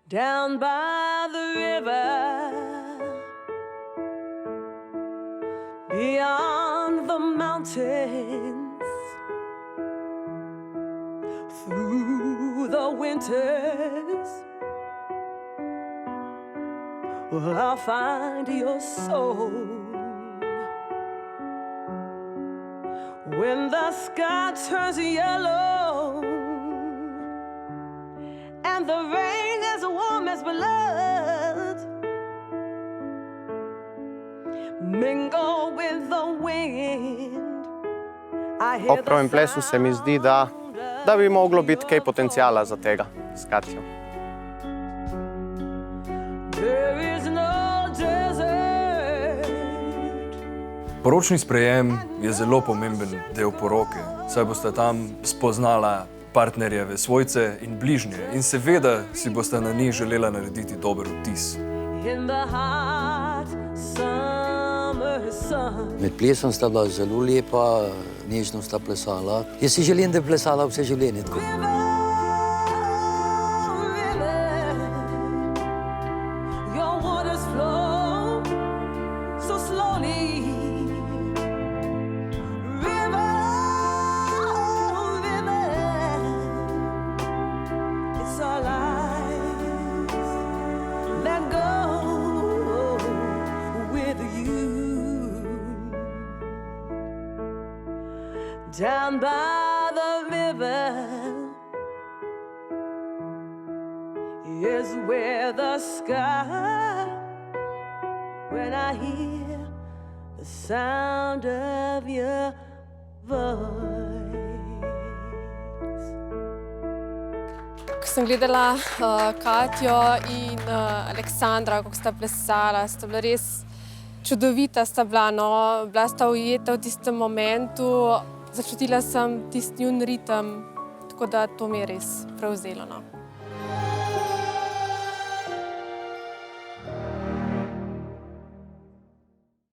down by the river, beyond the mountains, through the winters, well, I'll find your soul. When the sky turns yellow and the rain is warm as blood, mingle with the wind. Ob prvem plesu se mi zdi, da bi moglo biti kaj potencijala za tega s Katjo. Poročni sprejem je zelo pomemben del poroke, saj boste tam spoznala partnerjeve svojce in bližnje in seveda si boste na njih želela narediti dober vtis. Med plesom sta bila zelo lepa, nežno sta plesala. Jaz si želim, da bi plesala vse življenje tako. Down by the river is where the sky, when I hear the sound of your voice. Ko sem gledala Katjo in Aleksandra, kako sta plesala, sta bila res čudovita, sta bila, bila sta ujeta v tistem momentu. Začutila sem tisti njun ritem, tako da to mi je res prevzelo.